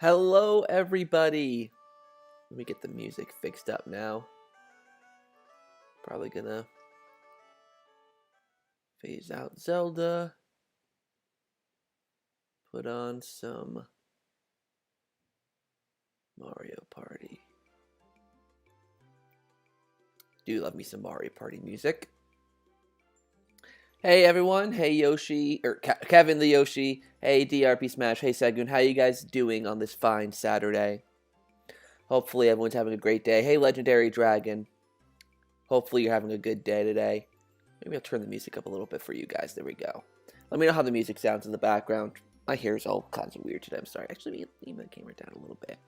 Hello, everybody. Let me get the music fixed up now. Probably gonna phase out Zelda. Put on some Mario Party. Do love me some Mario Party music. Hey everyone, hey Yoshi, or Kevin the Yoshi, hey DRP Smash, hey Segun, how you guys doing on this fine Saturday? Hopefully everyone's having a great day. Hey Legendary Dragon, hopefully you're having a good day today. Maybe I'll turn the music up a little bit for you guys, there we go. Let me know how the music sounds in the background. My hair is all kinds of weird today, I'm sorry. Actually, leave my camera down a little bit.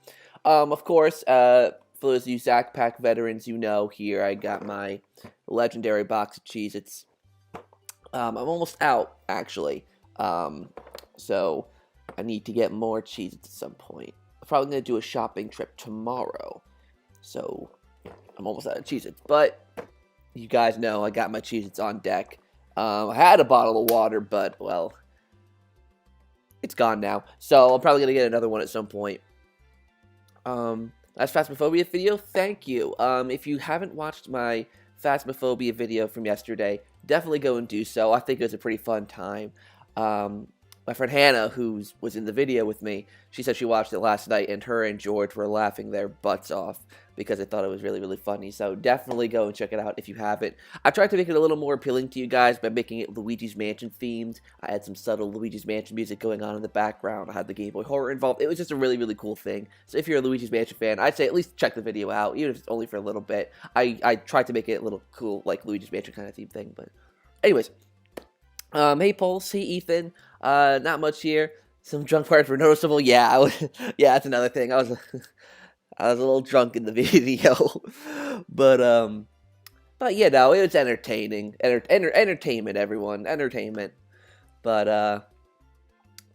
Of course, for those of you ZakPak veterans, you know here I got my legendary box of Cheez-Its. I'm almost out, actually. So I need to get more Cheez-Its at some point. I'm probably going to do a shopping trip tomorrow. So I'm almost out of Cheez-Its. But you guys know I got my Cheez-Its on deck. I had a bottle of water, but, well, it's gone now. So I'm probably going to get another one at some point. That's Phasmophobia video. Thank you. If you haven't watched my Phasmophobia video from yesterday, definitely go and do so. I think it was a pretty fun time. My friend Hannah, who was in the video with me, she said she watched it last night, and her and George were laughing their butts off because they thought it was really, really funny. So definitely go and check it out if you haven't. I tried to make it a little more appealing to you guys by making it Luigi's Mansion themed. I had some subtle Luigi's Mansion music going on in the background. I had the Game Boy Horror involved. It was just a really, really cool thing. So if you're a Luigi's Mansion fan, I'd say at least check the video out, even if it's only for a little bit. I tried to make it a little cool, like Luigi's Mansion kind of theme thing, but anyways. Hey Pulse, hey Ethan, not much here. Some drunk parts were noticeable. Yeah, yeah, that's another thing. I was a little drunk in the video, but yeah, no, it was entertaining. Entertainment, everyone, entertainment. But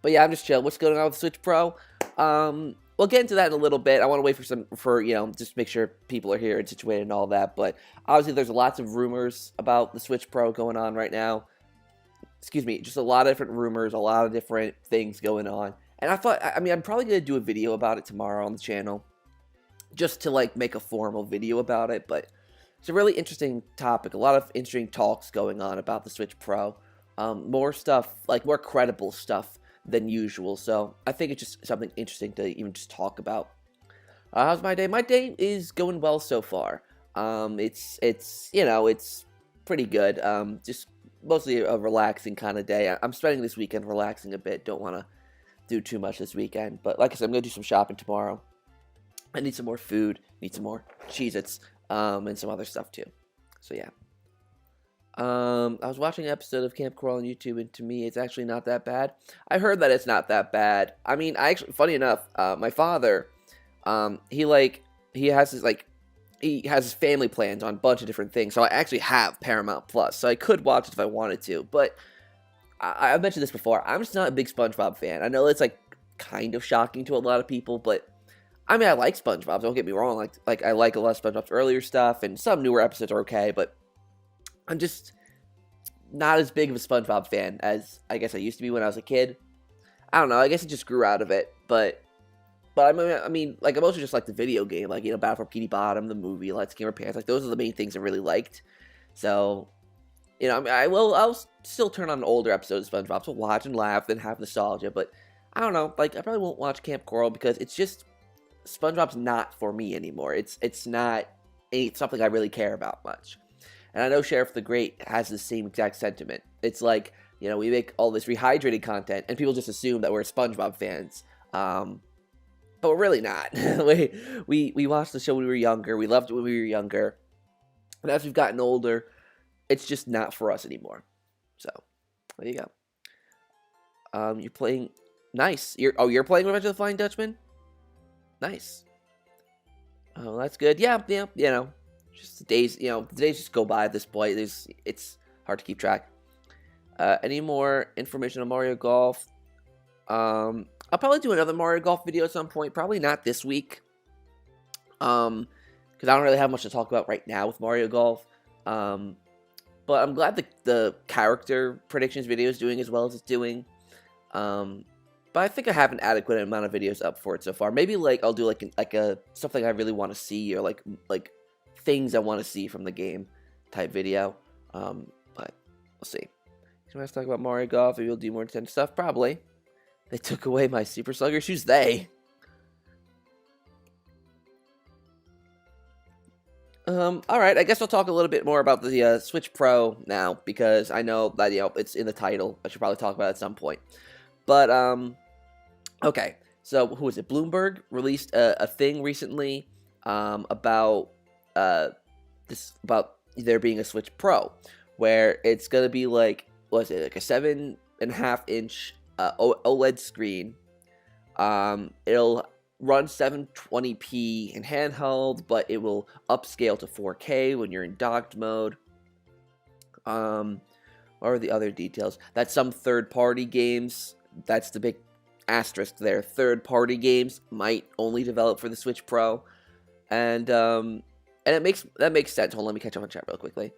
yeah, I'm just chill. What's going on with Switch Pro? We'll get into that in a little bit. I want to wait for just make sure people are here and situated and all that. But obviously, there's lots of rumors about the Switch Pro going on right now. Excuse me, just a lot of different rumors, a lot of different things going on. And I thought, I'm probably going to do a video about it tomorrow on the channel, just to, like, make a formal video about it. But it's a really interesting topic, a lot of interesting talks going on about the Switch Pro. More stuff, like, more credible stuff than usual. So I think it's just something interesting to even just talk about. How's my day? My day is going well so far. It's pretty good. Just mostly a relaxing kind of day. I'm spending this weekend relaxing a bit. Don't want to do too much this weekend. But like I said, I'm going to do some shopping tomorrow. I need some more food. Need some more Cheez-Its. And some other stuff too. So yeah. I was watching an episode of Camp Coral on YouTube, and to me, it's actually not that bad. I heard that it's not that bad. I mean, funny enough, my father, he has his family plans on a bunch of different things, so I actually have Paramount Plus, so I could watch it if I wanted to, but I've mentioned this before, I'm just not a big SpongeBob fan. I know it's, like, kind of shocking to a lot of people, but, I mean, I like SpongeBob, don't get me wrong, like I like a lot of SpongeBob's earlier stuff, and some newer episodes are okay, but I'm just not as big of a SpongeBob fan as I guess I used to be when I was a kid. I don't know, I guess it just grew out of it, but I mean, like, I mostly just like the video game, like, Battle for Bikini Bottom, the movie, Let's Gamer Pants, like, those are the main things I really liked. So, I'll still turn on an older episode of SpongeBob to watch and laugh and have nostalgia, but I don't know, like, I probably won't watch Camp Coral because it's just, SpongeBob's not for me anymore. It's not something I really care about much. And I know Sheriff the Great has the same exact sentiment. It's like, we make all this rehydrated content, and people just assume that we're SpongeBob fans. But we're really not. we watched the show when we were younger. We loved it when we were younger. And as we've gotten older, it's just not for us anymore. So, there you go. You're playing... Nice. You're playing Revenge of the Flying Dutchman? Nice. Oh, that's good. Yeah, just the days just go by at this point. It's hard to keep track. Any more information on Mario Golf? I'll probably do another Mario Golf video at some point. Probably not this week. Because I don't really have much to talk about right now with Mario Golf. But I'm glad the character predictions video is doing as well as it's doing. But I think I have an adequate amount of videos up for it so far. Maybe like I'll do like a something I really want to see, or like things I want to see from the game type video. But we'll see. So let's talk about Mario Golf. Maybe we'll do more Nintendo stuff. Probably. They took away my Super Sluggers. Who's they? Alright, I guess I'll talk a little bit more about the Switch Pro now, because I know that, it's in the title. I should probably talk about it at some point. But, okay, so who is it? Bloomberg released a thing recently, about there being a Switch Pro, where it's gonna be like, what is it, like a 7.5-inch OLED screen. It'll run 720p in handheld, but it will upscale to 4K when you're in docked mode. What are the other details? That some third-party games, that's the big asterisk there. Third-party games might only develop for the Switch Pro, and that makes sense. Hold on, let me catch up on chat real quickly.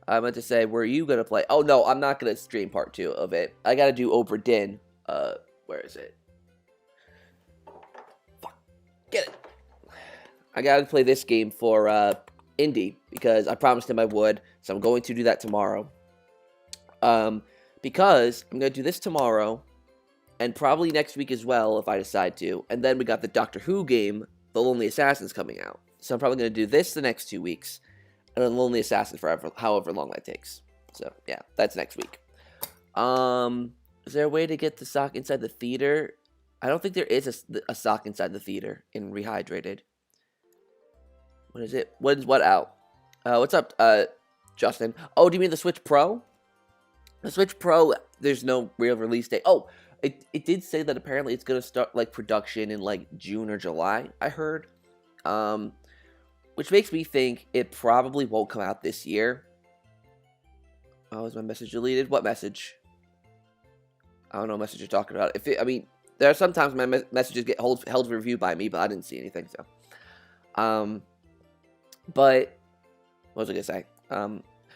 I meant to say, were you gonna play? Oh no, I'm not gonna stream part 2 of it. I gotta do Obra Dinn. Where is it? Get it. I gotta play this game for Indy, because I promised him I would, so I'm going to do that tomorrow. Because I'm gonna do this tomorrow, and probably next week as well if I decide to. And then we got the Doctor Who game, The Lonely Assassins, coming out. So I'm probably gonna do this the next 2 weeks, and then Lonely Assassin forever, however long that takes. So yeah, that's next week. Is there a way to get the sock inside the theater? I don't think there is a sock inside the theater in Rehydrated. What is it? What out? What's up, Justin? Oh, do you mean the Switch Pro? The Switch Pro, there's no real release date. Oh, it did say that apparently it's going to start, like, production in, like, June or July, I heard. Which makes me think it probably won't come out this year. Oh, is my message deleted? What message? I don't know what message you're talking about. I mean, there are sometimes my messages get held for review by me, but I didn't see anything, so. But, what was I going to say?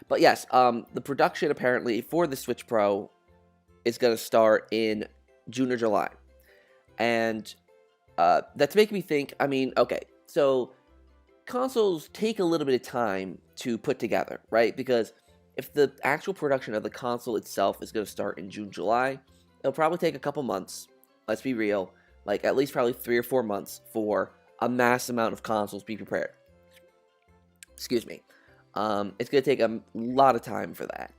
But yes, the production apparently for the Switch Pro is going to start in June or July. And, that's making me think, I mean, okay, so consoles take a little bit of time to put together, right? Because if the actual production of the console itself is going to start in June, July, it'll probably take a couple months. Let's be real, like at least probably 3 or 4 months for a mass amount of consoles to be prepared. Excuse me. It's going to take a lot of time for that.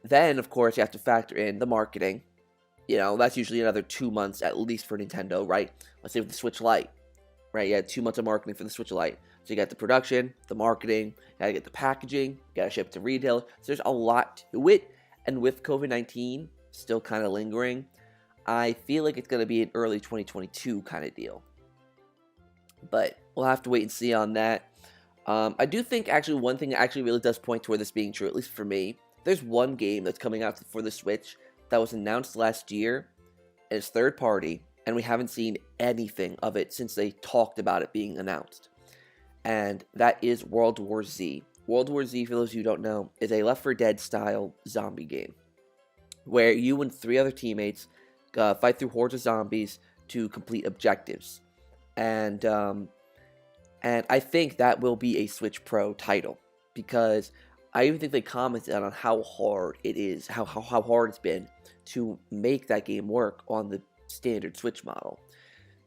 Then, of course, you have to factor in the marketing. You know, that's usually another 2 months at least for Nintendo, right? Let's say with the Switch Lite, right? You had 2 months of marketing for the Switch Lite. So you got the production, the marketing, you got to get the packaging, you got to ship it to retail. So there's a lot to it. And with COVID-19 still kind of lingering, I feel like it's going to be an early 2022 kind of deal. But we'll have to wait and see on that. I do think, actually, one thing that actually really does point toward this being true, at least for me. There's one game that's coming out for the Switch that was announced last year, and it's third party, and we haven't seen anything of it since they talked about it being announced. And that is World War Z. World War Z, for those of you who don't know, is a Left 4 Dead style zombie game, where you and 3 other teammates fight through hordes of zombies to complete objectives. And I think that will be a Switch Pro title, because I even think they commented on how hard it is, how hard it's been to make that game work on the standard Switch model.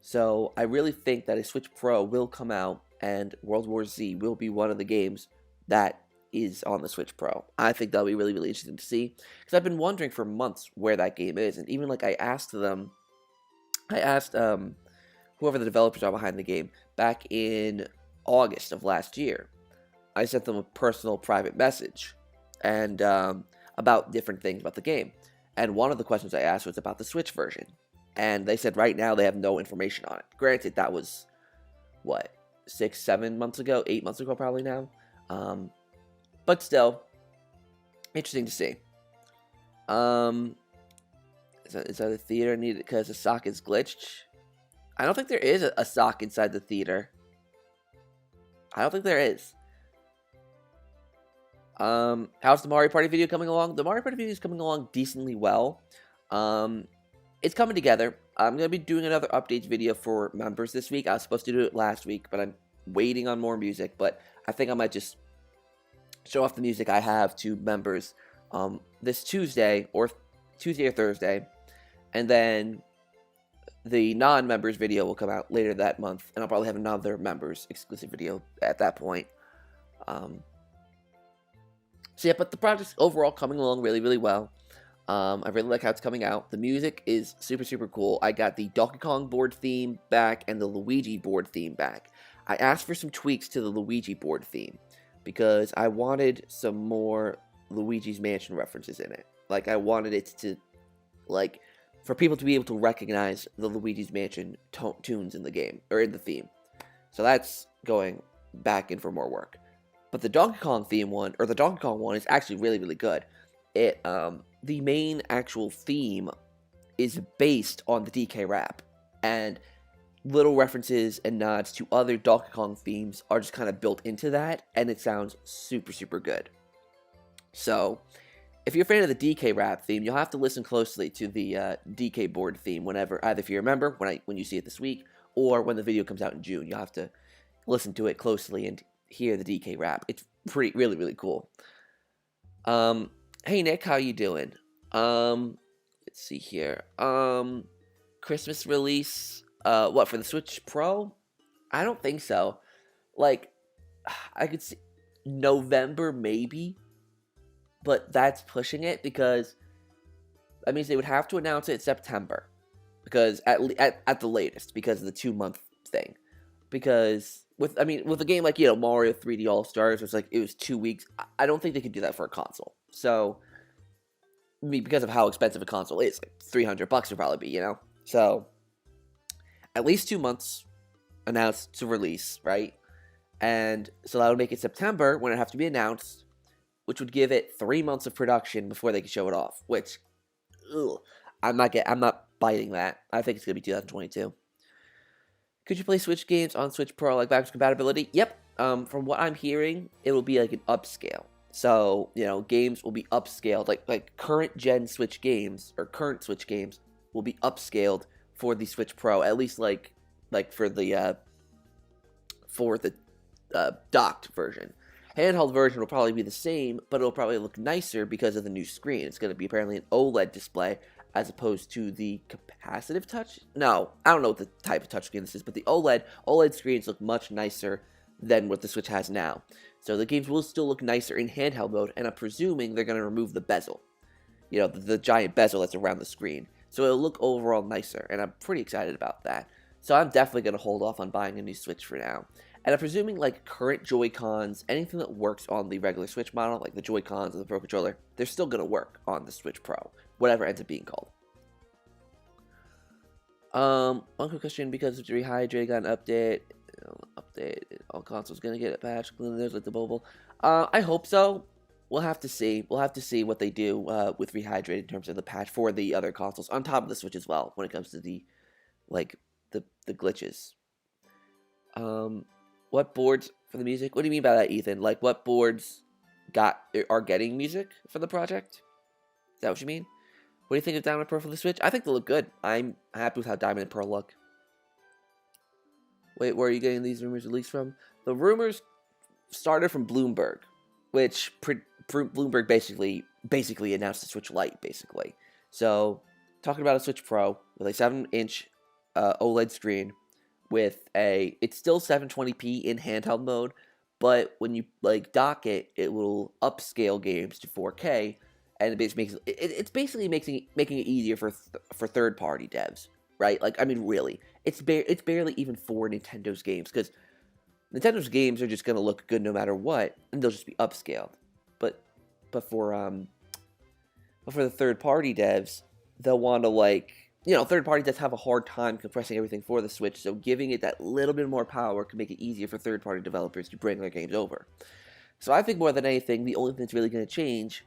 So I really think that a Switch Pro will come out, and World War Z will be one of the games that is on the Switch Pro. I think that'll be really, really interesting to see, because I've been wondering for months where that game is, and even like I asked whoever the developers are behind the game back in August of last year. I sent them a personal private message and about different things about the game. And one of the questions I asked was about the Switch version. And they said right now they have no information on it. Granted, that was, what, 6-7 months ago? 8 months ago probably now. But still, interesting to see. Is that a theater needed because the sock is glitched? I don't think there is a sock inside the theater. I don't think there is. How's the Mario Party video coming along? The Mario Party video is coming along decently well. it's coming together. I'm going to be doing another updates video for members this week. I was supposed to do it last week, but I'm waiting on more music. But I think I might just show off the music I have to members this Tuesday or Thursday. And then the non-members video will come out later that month. And I'll probably have another members exclusive video at that point. So yeah, but the project's overall coming along really, really well. I really like how it's coming out. The music is super, super cool. I got the Donkey Kong board theme back and the Luigi board theme back. I asked for some tweaks to the Luigi board theme because I wanted some more Luigi's Mansion references in it. Like, I wanted it to, like, for people to be able to recognize the Luigi's Mansion tunes in the game, or in the theme. So that's going back in for more work. But the Donkey Kong theme one, or the Donkey Kong one, is actually really, really good. The main actual theme is based on the DK rap, and little references and nods to other Donkey Kong themes are just kind of built into that, and it sounds super, super good. So, if you're a fan of the DK rap theme, you'll have to listen closely to the DK board theme whenever, either if you remember, when you see it this week, or when the video comes out in June. You'll have to listen to it closely and hear the DK rap. It's really, really cool. Hey Nick, how you doing? Let's see here. Christmas release, what, for the Switch Pro? I don't think so. Like, I could see November maybe, but that's pushing it because that means they would have to announce it in September, because at the latest, because of the 2-month thing. Because with a game like, Mario 3D All Stars, it was 2 weeks. I don't think they could do that for a console. So, because of how expensive a console is, like $300 would probably be, So, at least 2 months announced to release, right? And so that would make it September when it have to be announced, which would give it 3 months of production before they can show it off. Which, I'm not biting that. I think it's gonna be 2022. Could you play Switch games on Switch Pro, like backwards compatibility? Yep. From what I'm hearing, it will be like an upscale. So, games will be upscaled. Like current gen Switch games, or current Switch games, will be upscaled for the Switch Pro. At least like for the docked version. Handheld version will probably be the same, but it'll probably look nicer because of the new screen. It's going to be apparently an OLED display, as opposed to the capacitive touch. No, I don't know what the type of touchscreen this is, but the OLED screens look much nicer than what the Switch has now. So the games will still look nicer in handheld mode, and I'm presuming they're going to remove the bezel. The giant bezel that's around the screen. So it'll look overall nicer, and I'm pretty excited about that. So I'm definitely going to hold off on buying a new Switch for now. And I'm presuming, like, current Joy-Cons, anything that works on the regular Switch model, like the Joy-Cons and the Pro Controller, they're still going to work on the Switch Pro, whatever ends up being called. One quick question, because of the Rehydrate got an update, all consoles going to get a patch, including theirs like the mobile. I hope so. We'll have to see. We'll have to see what they do with Rehydrate in terms of the patch for the other consoles, on top of the Switch as well, when it comes to the glitches. What boards for the music? What do you mean by that, Ethan? Like, what boards are getting music for the project? Is that what you mean? What do you think of Diamond and Pearl for the Switch? I think they look good. I'm happy with how Diamond and Pearl look. Wait, where are you getting these rumors released from? The rumors started from Bloomberg, which Bloomberg basically announced the Switch Lite, basically. So, talking about a Switch Pro with a 7-inch OLED screen, with it's still 720p in handheld mode, but when you dock it, it will upscale games to 4K, and it's basically making it easier for third-party devs, right? Really, it's barely even for Nintendo's games, because Nintendo's games are just gonna look good no matter what, and they'll just be upscaled. But for the third-party devs, they'll want to third-party devs have a hard time compressing everything for the Switch, so giving it that little bit more power can make it easier for third-party developers to bring their games over. So I think more than anything, the only thing that's really going to change,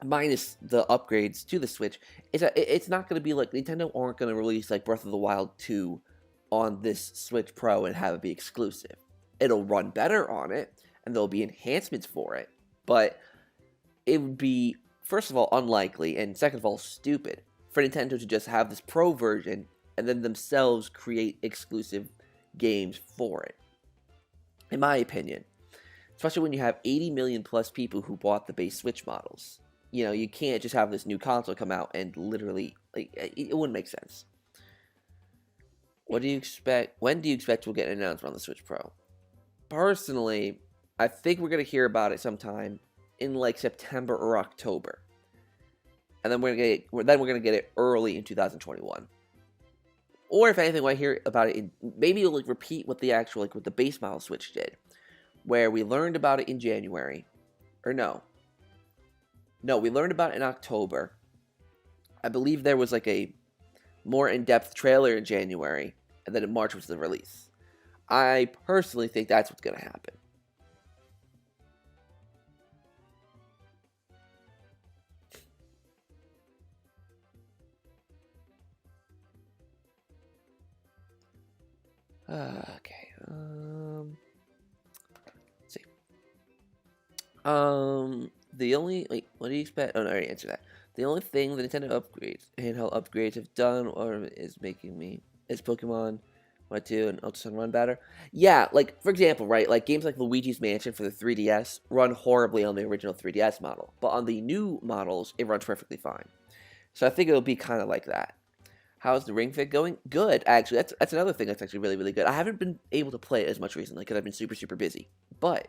minus the upgrades to the Switch, is that it's not going to be like Nintendo aren't going to release Breath of the Wild 2 on this Switch Pro and have it be exclusive. It'll run better on it, and there'll be enhancements for it, but it would be, first of all, unlikely, and second of all, stupid for Nintendo to just have this Pro version and then themselves create exclusive games for it. In my opinion. Especially when you have 80 million plus people who bought the base Switch models. You know, you can't just have this new console come out and literally, like, it wouldn't make sense. What do you expect? When do you expect we'll get an announcement on the Switch Pro? Personally, I think we're going to hear about it sometime in like September or October. And then we're going to get it early in 2021. Or if anything, when I hear about it, maybe it'll like repeat what the actual, like what the base model Switch did. Where we learned about it in January. Or no, we learned about it in October. I believe there was like a more in-depth trailer in January, and then in March was the release. I personally think that's what's going to happen. Okay. Let's see. The only what do you expect? Oh, no, I already answered that. The only thing the Nintendo handheld upgrades have done or is Pokemon 1, 2, and Ultra Sun run better. Yeah, like for example, right? Like games like Luigi's Mansion for the 3DS run horribly on the original 3DS model, but on the new models, it runs perfectly fine. So I think it'll be kind of like that. How's the Ring Fit going? Good, actually. That's another thing that's actually really, really good. I haven't been able to play it as much recently because I've been super, super busy. But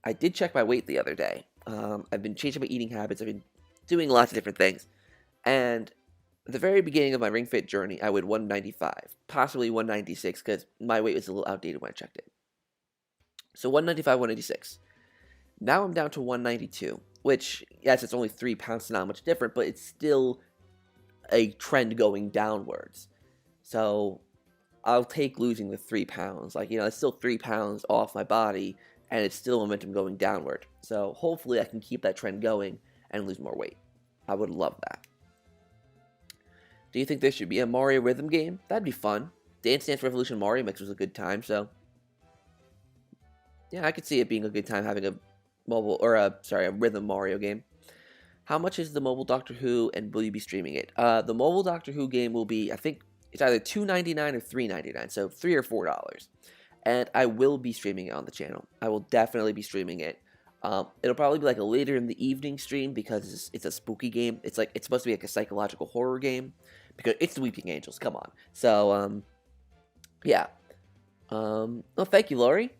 I did check my weight the other day. I've been changing my eating habits. I've been doing lots of different things. And at the very beginning of my Ring Fit journey, I weighed 195, possibly 196, because my weight was a little outdated when I checked it. So 195, 196. Now I'm down to 192, which, yes, it's only 3 pounds, not much different, but it's still a trend going downwards. So I'll take losing the 3 pounds. Like, you know, it's still 3 pounds off my body, and it's still momentum going downward. So hopefully I can keep that trend going and lose more weight. I would love that. Do you think there should be a Mario rhythm game? That'd be fun. Dance Dance Revolution Mario Mix was a good time, so yeah, I could see it being a good time having a rhythm Mario game. How much is the mobile Doctor Who, and will you be streaming it? The mobile Doctor Who game will be, I think, it's either $2.99 or $3.99, so $3 or $4. And I will be streaming it on the channel. I will definitely be streaming it. It'll probably be like a later in the evening stream because it's a spooky game. It's supposed to be like a psychological horror game because it's the Weeping Angels. Come on. So yeah. Well, thank you, Lori.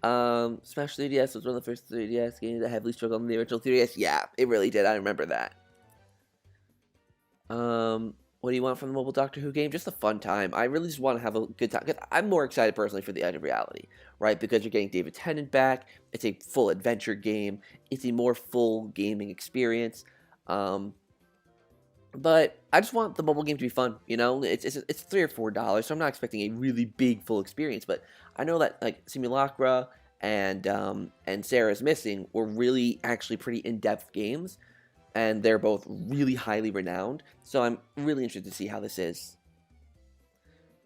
Smash 3DS was one of the first 3DS games that heavily struggled on the original 3DS. Yeah, it really did. I remember that. What do you want from the mobile Doctor Who game? Just a fun time. I really just want to have a good time. Because I'm more excited personally for the Edge of Reality, right? Because you're getting David Tennant back. It's a full adventure game. It's a more full gaming experience. But I just want the mobile game to be fun. You know, it's $3 or $4, so I'm not expecting a really big full experience. But I know that like Simulacra and Sarah's Missing were really actually pretty in-depth games. And they're both really highly renowned, so I'm really interested to see how this is.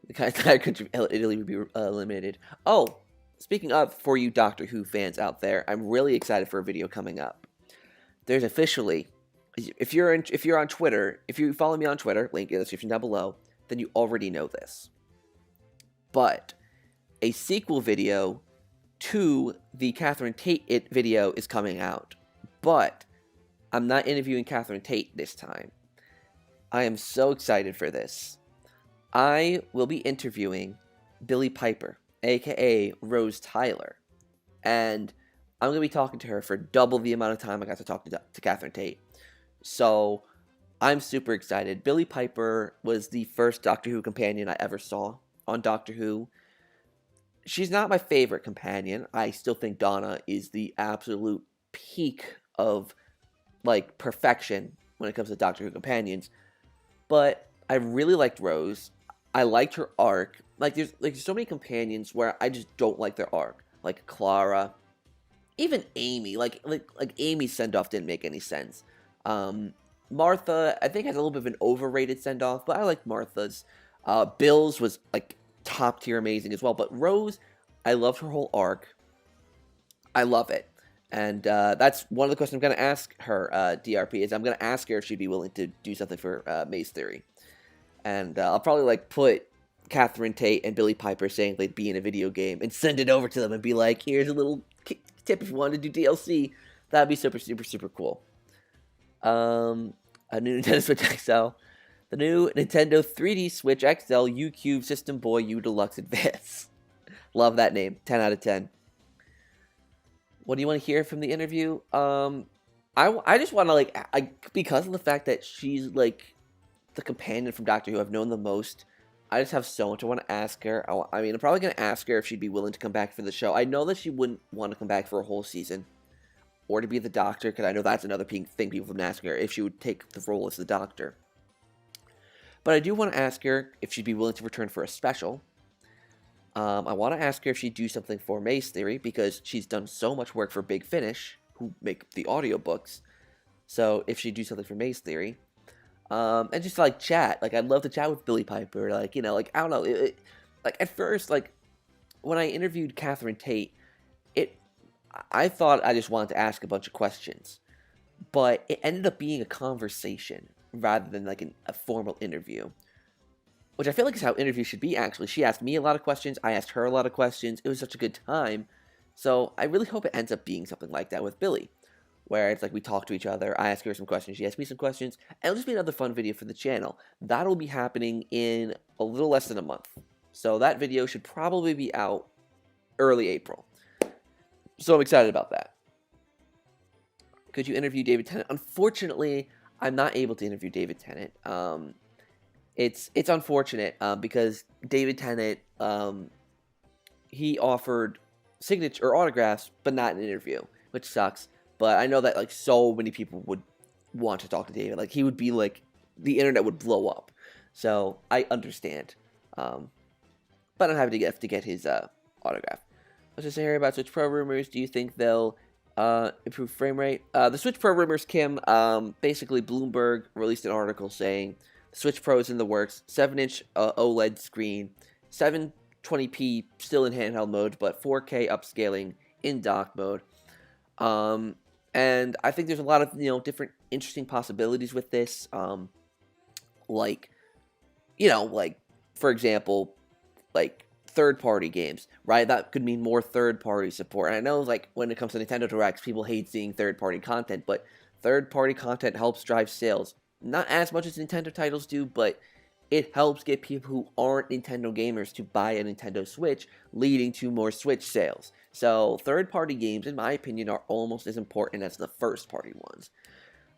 The kind of country of Italy would be eliminated. Oh, speaking of, for you Doctor Who fans out there, I'm really excited for a video coming up. There's officially, if you're on Twitter, if you follow me on Twitter, link in the description down below, then you already know this. But a sequel video to the Catherine Tate video is coming out, but I'm not interviewing Catherine Tate this time. I am so excited for this. I will be interviewing Billie Piper, aka Rose Tyler. And I'm going to be talking to her for double the amount of time I got to talk to Catherine Tate. So I'm super excited. Billie Piper was the first Doctor Who companion I ever saw on Doctor Who. She's not my favorite companion. I still think Donna is the absolute peak of like perfection when it comes to Doctor Who companions, but I really liked Rose. I liked her arc. Like there's so many companions where I just don't like their arc, like Clara, even Amy. Like Amy's send off didn't make any sense. Martha, I think, has a little bit of an overrated send off, but I like Martha's. Bill's was like top tier amazing as well, but Rose, I loved her whole arc. I love it. And that's one of the questions I'm going to ask her, DRP, is I'm going to ask her if she'd be willing to do something for Maze Theory. And I'll probably, like, put Catherine Tate and Billy Piper saying they'd be in a video game and send it over to them and be like, here's a little tip if you wanted to do DLC. That'd be super, super, super cool. A new Nintendo Switch XL. The new Nintendo 3D Switch XL U-Cube System Boy U Deluxe Advance. Love that name. 10 out of 10. What do you want to hear from the interview? I just want to, like, because of the fact that she's, like, the companion from Doctor Who I've known the most, I just have so much I want to ask her. I mean, I'm probably going to ask her if she'd be willing to come back for the show. I know that she wouldn't want to come back for a whole season, or to be the Doctor, because I know that's another thing people have been asking her, if she would take the role as the Doctor. But I do want to ask her if she'd be willing to return for a special. I want to ask her if she'd do something for Maze Theory, because she's done so much work for Big Finish, who make the audiobooks. So, if she'd do something for Maze Theory. And just, like, chat. Like, I'd love to chat with Billy Piper. Like, you know, like, I don't know. Like, at first, like, when I interviewed Catherine Tate, I thought I just wanted to ask a bunch of questions. But it ended up being a conversation rather than, like, a formal interview. Which I feel like is how interviews should be, actually. She asked me a lot of questions. I asked her a lot of questions. It was such a good time. So I really hope it ends up being something like that with Billy. Where it's like we talk to each other. I ask her some questions. She asks me some questions. And it'll just be another fun video for the channel. That'll be happening in a little less than a month. So that video should probably be out early April. So I'm excited about that. Could you interview David Tennant? Unfortunately, I'm not able to interview David Tennant. It's unfortunate because David Tennant, he offered signature or autographs, but not an interview, which sucks. But I know that, like, so many people would want to talk to David. Like, he would be like, the internet would blow up. So I understand. But I'm happy to get his autograph. Let's just hear about Switch Pro rumors. Do you think they'll improve frame rate? The Switch Pro rumors, Kim. Basically, Bloomberg released an article saying the Switch Pro is in the works. 7-inch OLED screen, 720p still in handheld mode, but 4K upscaling in dock mode. And I think there's a lot of, you know, different interesting possibilities with this. Like, you know, like, for example, like, third-party games, right? That could mean more third-party support. And I know, like, when it comes to Nintendo Directs, people hate seeing third-party content, but third-party content helps drive sales. Not as much as Nintendo titles do, but it helps get people who aren't Nintendo gamers to buy a Nintendo Switch, leading to more Switch sales. So, third-party games, in my opinion, are almost as important as the first-party ones.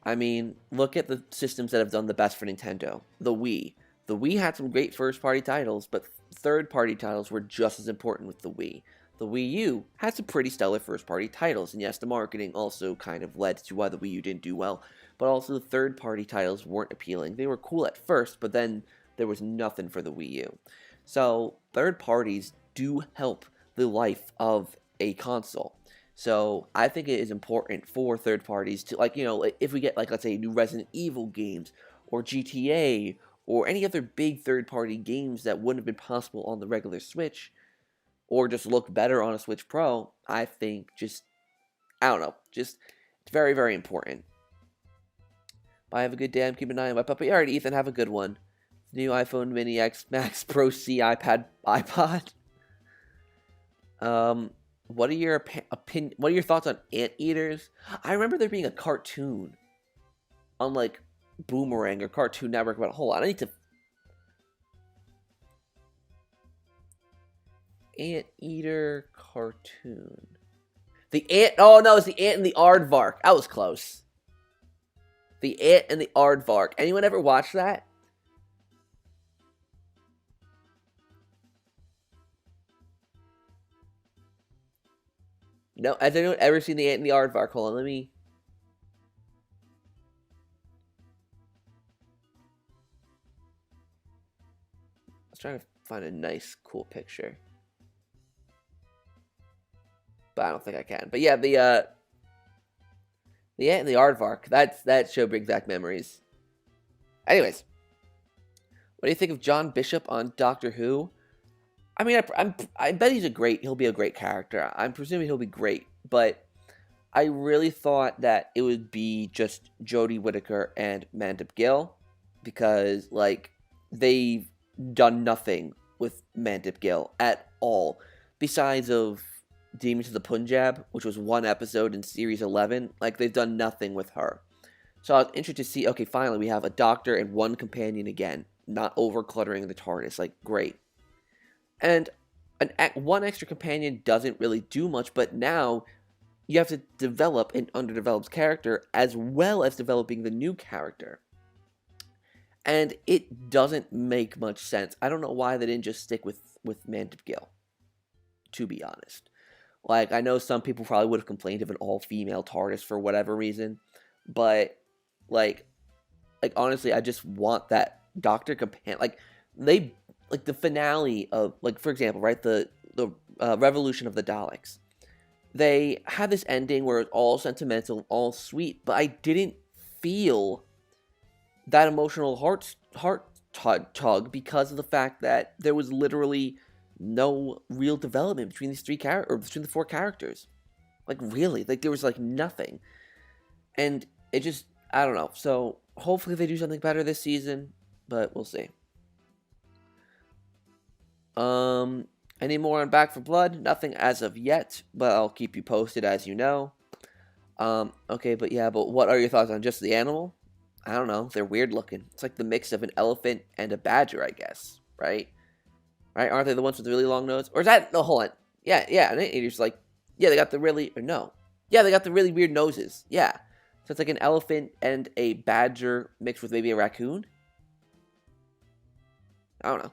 I mean, look at the systems that have done the best for Nintendo. The Wii. The Wii had some great first-party titles, but third-party titles were just as important with the Wii. The Wii U had some pretty stellar first-party titles, and yes, the marketing also kind of led to why the Wii U didn't do well, but also the third-party titles weren't appealing. They were cool at first, but then there was nothing for the Wii U. So, third parties do help the life of a console. So, I think it is important for third parties to, like, you know, if we get, like, let's say, new Resident Evil games, or GTA, or any other big third-party games that wouldn't have been possible on the regular Switch, or just look better on a Switch Pro, I think I don't know, it's very, very important. Bye, have a good day, I'm keeping an eye on my puppy. Alright, Ethan, have a good one. New iPhone Mini X Max Pro C iPad iPod. What are your thoughts on Anteaters? I remember there being a cartoon on, like, Boomerang or Cartoon Network about hold on, I need to Anteater cartoon. Oh no, it's the Ant and the Aardvark. That was close. The Ant and the Aardvark. Anyone ever watch that? No, has anyone ever seen the Ant and the Aardvark? Hold on, let me. I was trying to find a nice, cool picture, but I don't think I can. But yeah, the Ant and the Aardvark. That show brings back memories. Anyways, what do you think of John Bishop on Doctor Who? I mean, I bet he'll be a great character. I'm presuming he'll be great, but I really thought that it would be just Jodie Whittaker and Mandip Gill, because, like, they've done nothing with Mandip Gill at all, besides of Demons of the Punjab, which was one episode in Series 11. Like, they've done nothing with her. So I was interested to see, okay, finally, we have a doctor and one companion again, not over-cluttering the TARDIS. Like, great. And one extra companion doesn't really do much, but now you have to develop an underdeveloped character as well as developing the new character. And it doesn't make much sense. I don't know why they didn't just stick with Mandip Gill, to be honest. Like, I know some people probably would have complained of an all-female TARDIS for whatever reason, but, like honestly, I just want that Doctor companion. Like, the finale of, like, for example, right, the Revolution of the Daleks. They had this ending where it was all sentimental, all sweet, but I didn't feel that emotional heart tug because of the fact that there was literally no real development between these between the four characters. Like, really, like, there was, like, nothing. And it just, I don't know. So, hopefully they do something better this season, but we'll see. Any more on Back for Blood? Nothing as of yet, but I'll keep you posted as you know. Okay, but what are your thoughts on just the animal? I don't know. They're weird looking. It's like the mix of an elephant and a badger, I guess. Right? Right? Aren't they the ones with the really long nose? Or is that, no, hold on. Yeah, and you're just like, yeah, they got the really, or no. Yeah, they got the really weird noses. Yeah. So it's like an elephant and a badger mixed with maybe a raccoon? I don't know.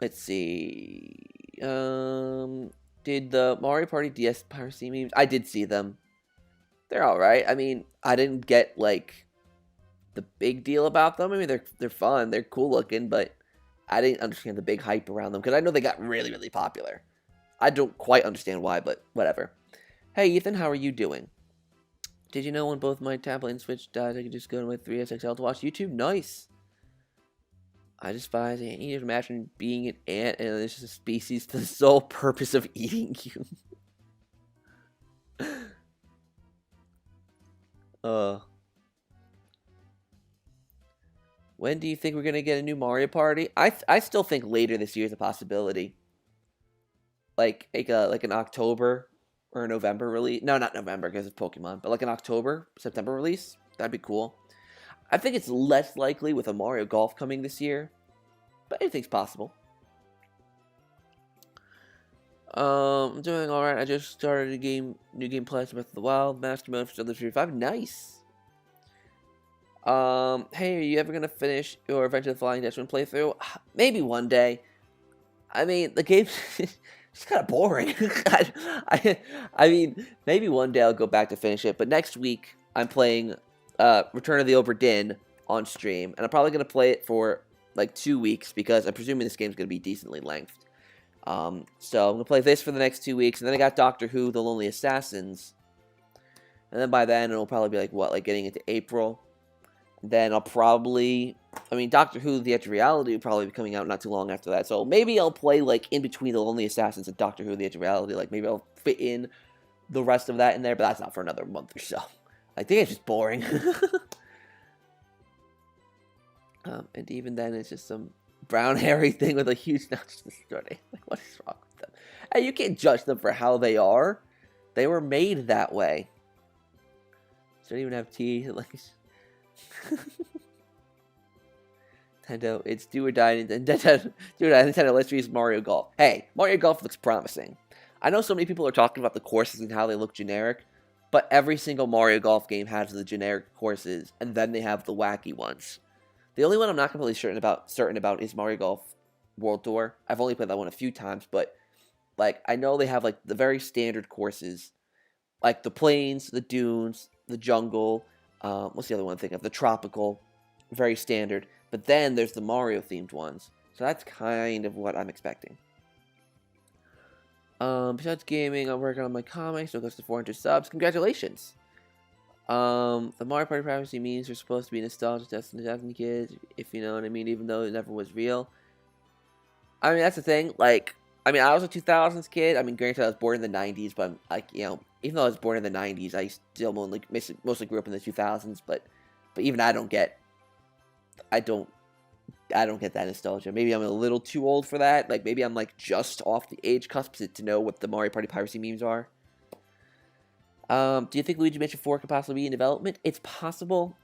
Let's see. Did the Mario Party DS piracy memes? I did see them. They're alright. I mean, I didn't get, like, the big deal about them. I mean, they're fun. They're cool looking, but I didn't understand the big hype around them, because I know they got really, really popular. I don't quite understand why, but whatever. Hey, Ethan, how are you doing? Did you know when both my tablet and Switch died, I could just go to my 3S XL to watch YouTube? Nice! I despise ant eaters. Imagine being an ant and it's just a species for the sole purpose of eating you. When do you think we're gonna get a new Mario Party? I still think later this year is a possibility. Like an October or a November release. No, not November because it's Pokemon, but like an October, September release. That'd be cool. I think it's less likely with a Mario Golf coming this year, but anything's possible. I'm doing alright. I just started a new game Plants Breath of the Wild, Master Mode for Zelda 5. Nice! Hey, are you ever gonna finish your Adventure of the Flying Dutchman playthrough? Maybe one day. I mean, the game's it's kind of boring. I mean, maybe one day I'll go back to finish it, but next week I'm playing Return of the Obra Dinn on stream, and I'm probably gonna play it for like 2 weeks because I'm presuming this game's gonna be decently lengthed. So I'm gonna play this for the next 2 weeks, and then I got Doctor Who: The Lonely Assassins, and then by then it'll probably be like getting into April. Then I'll probably, I mean, Doctor Who: The Edge of Reality will probably be coming out not too long after that. So maybe I'll play like in between The Lonely Assassins and Doctor Who: The Edge of Reality. Like maybe I'll fit in the rest of that in there, but that's not for another month or so. I think it's just boring. And even then, it's just some brown hairy thing with a huge notch to the story. Like, what is wrong with them? Hey, you can't judge them for how they are. They were made that way. They don't even have teeth. Like, Nintendo, it's do or die. Nintendo, let's use Mario Golf. Hey, Mario Golf looks promising. I know so many people are talking about the courses and how they look generic, but every single Mario Golf game has the generic courses, and then they have the wacky ones. The only one I'm not completely certain about is Mario Golf World Tour. I've only played that one a few times, but like I know they have like the very standard courses, like the plains, the dunes, the jungle. What's the other one I'm thinking of? The tropical, very standard. But then there's the Mario themed ones, so that's kind of what I'm expecting. Besides gaming, I'm working on my comics, so it goes to 400 subs. Congratulations! The Mario Party privacy means you're supposed to be nostalgic to Destiny kids, if you know what I mean, even though it never was real. I mean, that's the thing, like, I mean, I was a 2000s kid. I mean, granted, I was born in the 90s, but I'm, like, you know, even though I was born in the 90s, I still mostly grew up in the 2000s. But even I don't get, I don't get that nostalgia. Maybe I'm a little too old for that. Like, maybe I'm like just off the age cusp to know what the Mario Party piracy memes are. Do you think Luigi Mansion 4 could possibly be in development? It's possible.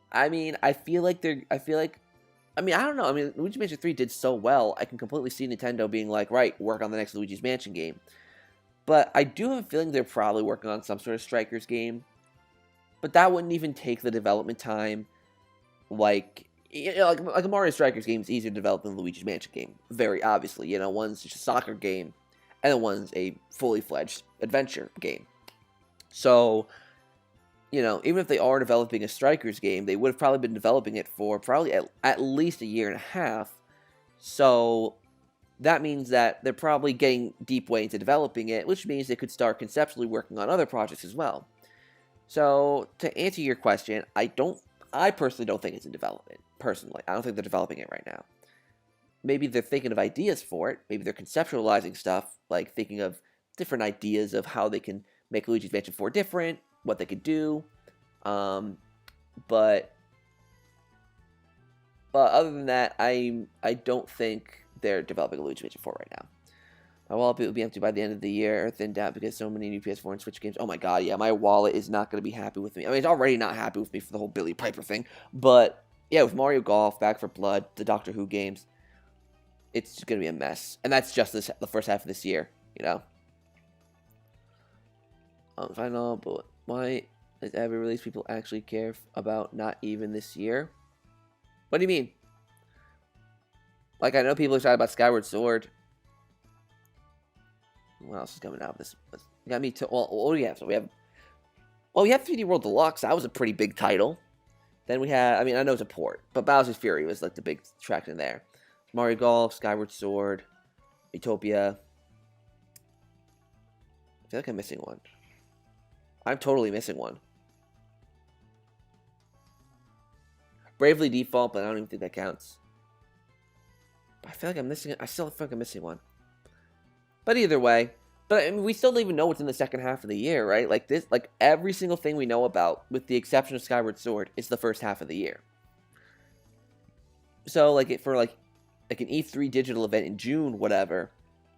I mean, I mean, I don't know. I mean, Luigi Mansion 3 did so well. I can completely see Nintendo being like, right, work on the next Luigi's Mansion game. But I do have a feeling they're probably working on some sort of Strikers game. But that wouldn't even take the development time. Like, you know, like a Mario Strikers game is easier to develop than a Luigi's Mansion game. Very obviously. You know, one's just a soccer game, and then one's a fully fledged adventure game. So, you know, even if they are developing a Strikers game, they would have probably been developing it for probably at least a year and a half. So that means that they're probably getting deep way into developing it, which means they could start conceptually working on other projects as well. So to answer your question, I personally don't think it's in development. Personally, I don't think they're developing it right now. Maybe they're thinking of ideas for it. Maybe they're conceptualizing stuff, like thinking of different ideas of how they can make Luigi's Mansion 4 different, what they could do, but other than that, I don't think they're developing a Luigi Mansion 4 right now. My wallet will be empty by the end of the year, or thinned out because so many new PS4 and Switch games. Oh my god, yeah, my wallet is not going to be happy with me. I mean, it's already not happy with me for the whole Billy Piper thing, but yeah, with Mario Golf, Back 4 Blood, the Doctor Who games, it's going to be a mess, and that's just the first half of this year, you know. Final, but why does every release people actually care about not even this year? What do you mean? Like, I know people are excited about Skyward Sword. What else is coming out of this? You got me to. Well, what do we have? So we have 3D World Deluxe. That was a pretty big title. Then we had, I mean, I know it's a port, but Bowser's Fury was like the big attraction there. Mario Golf, Skyward Sword, Utopia. I feel like I'm missing one. I'm totally missing one. Bravely Default, but I don't even think that counts. I feel like I'm missing it. I still feel like I'm missing one. But either way, but I mean, we still don't even know what's in the second half of the year, right? Like this, like every single thing we know about, with the exception of Skyward Sword, is the first half of the year. So like for an E3 digital event in June, whatever,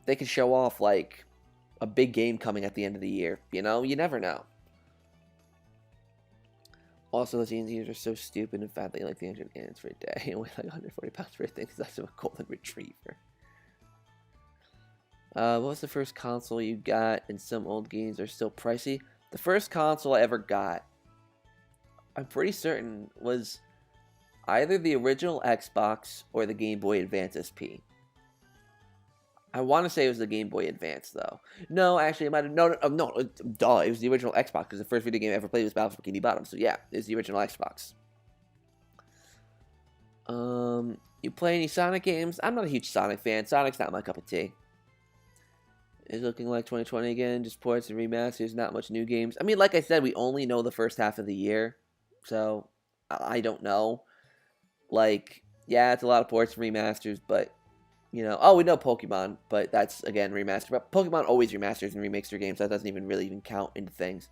they could show off like a big game coming at the end of the year. You know, you never know. Also, the TNTs are so stupid and fat that you like the engine ants for a day and weigh like 140 pounds for a thing because that's a golden retriever. What was the first console you got? And some old games are still pricey. The first console I ever got, I'm pretty certain, was either the original Xbox or the Game Boy Advance SP. I want to say it was the Game Boy Advance, though. No, actually, it might have... No, duh, it was the original Xbox, because the first video game I ever played was Battle for Bikini Bottom, so yeah, it was the original Xbox. You play any Sonic games? I'm not a huge Sonic fan. Sonic's not my cup of tea. It's looking like 2020 again, just ports and remasters, not much new games. I mean, like I said, we only know the first half of the year, so I don't know. Like, yeah, it's a lot of ports and remasters, but... You know, oh, we know Pokemon, but that's, again, remastered. But Pokemon always remasters and remakes their games, so that doesn't even really count into things.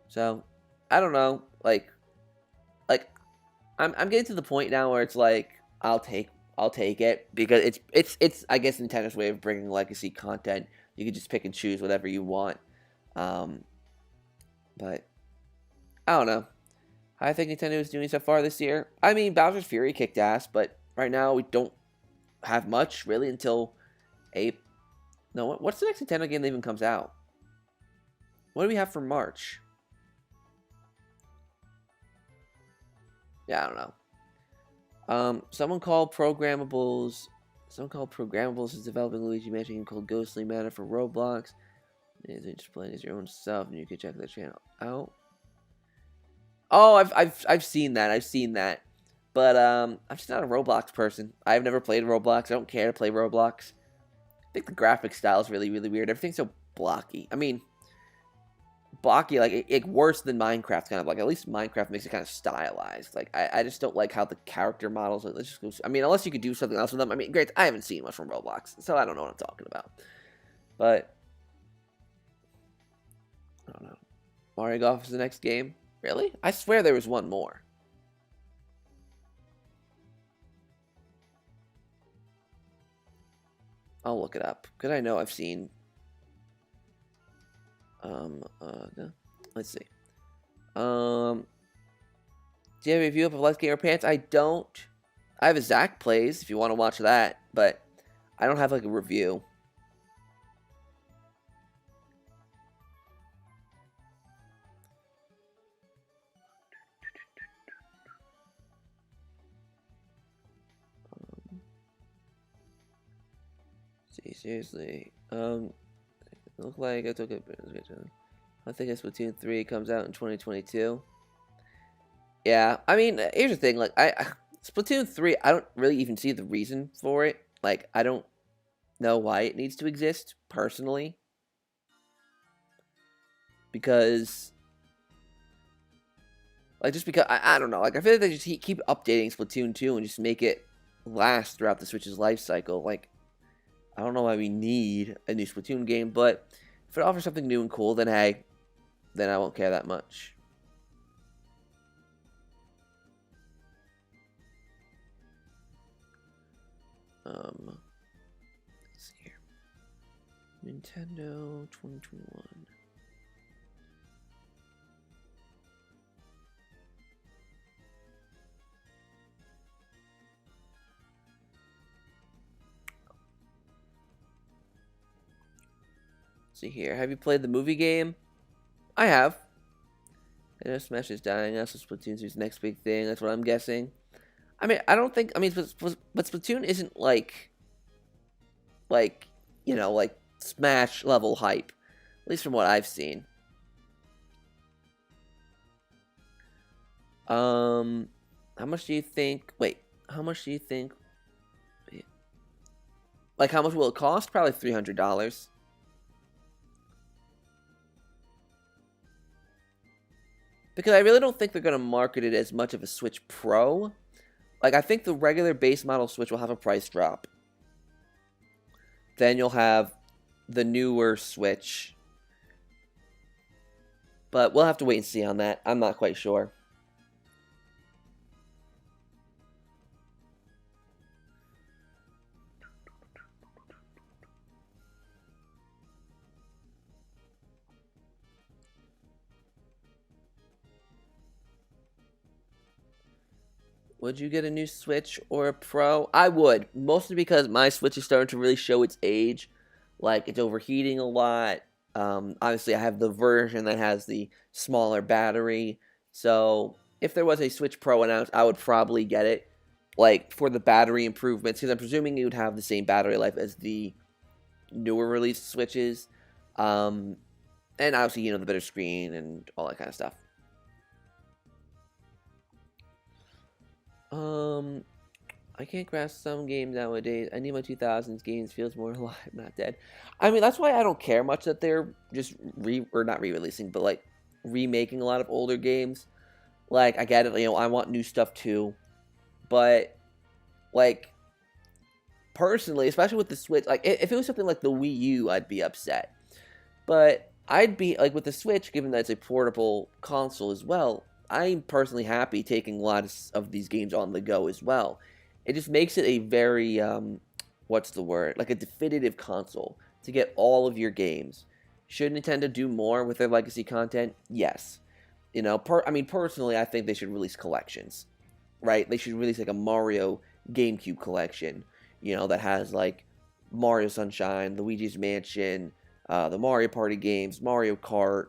So, I don't know, like, I'm getting to the point now where it's like, I'll take it, because it's I guess, Nintendo's way of bringing legacy content. You can just pick and choose whatever you want. But, I don't know. I think Nintendo is doing so far this year. I mean, Bowser's Fury kicked ass, but right now we don't have much really until what's the next Nintendo game that even comes out? What do we have for March? Yeah, I don't know. Someone called Programmables is developing a Luigi Mansion game called Ghostly Manor for Roblox. It's just playing as your own stuff, and you can check that channel out. Oh, I've seen that. But, I'm just not a Roblox person. I've never played Roblox. I don't care to play Roblox. I think the graphic style is really, really weird. Everything's so blocky. I mean, blocky, like it worse than Minecraft. Kind of like, at least Minecraft makes it kind of stylized. Like I just don't like how the character models. Let's just go. I mean, unless you could do something else with them. I mean, great. I haven't seen much from Roblox, so I don't know what I'm talking about. But I don't know. Mario Golf is the next game. Really? I swear there was one more. I'll look it up because I know I've seen. No. Let's see. Do you have a review of Let's Gamer Pants? I don't. I have a Zach Plays if you want to watch that, but I don't have like a review. See, seriously. Look like I took it. I think Splatoon 3 comes out in 2022. Yeah, I mean, here's the thing. Like, Splatoon 3, I don't really even see the reason for it. Like, I don't know why it needs to exist, personally. Because, like, just because, I don't know. Like, I feel like they just keep updating Splatoon 2 and just make it last throughout the Switch's life cycle. Like, I don't know why we need a new Splatoon game, but if it offers something new and cool, then hey, then I won't care that much. Let's see here. Nintendo 2021. See here. Have you played the movie game? I have. I know Smash is dying. Also, Splatoon 2's next big thing. That's what I'm guessing. I mean, I don't think. I mean, but Splatoon isn't like, you know, like Smash level hype. At least from what I've seen. How much do you think? Wait, how much do you think? Like, how much will it cost? Probably $300. Because I really don't think they're going to market it as much of a Switch Pro. Like, I think the regular base model Switch will have a price drop. Then you'll have the newer Switch. But we'll have to wait and see on that. I'm not quite sure. Would you get a new Switch or a Pro? I would, mostly because my Switch is starting to really show its age. Like, it's overheating a lot. Obviously, I have the version that has the smaller battery. So, if there was a Switch Pro announced, I would probably get it. Like, for the battery improvements, because I'm presuming it would have the same battery life as the newer released Switches. And obviously, you know, the better screen and all that kind of stuff. I can't grasp some games nowadays. I need my 2000s games. Feels more alive, not dead. I mean, that's why I don't care much that they're just not re-releasing, but like remaking a lot of older games. Like, I get it, you know, I want new stuff too, but like personally, especially with the Switch, like if it was something like the Wii U, I'd be upset. But I'd be like with the Switch, given that it's a portable console as well. I'm personally happy taking lots of these games on the go as well. It just makes it a very, what's the word? Like a definitive console to get all of your games. Should Nintendo do more with their legacy content? Yes. You know, I mean, personally, I think they should release collections, right? They should release like a Mario GameCube collection, you know, that has like Mario Sunshine, Luigi's Mansion, the Mario Party games, Mario Kart,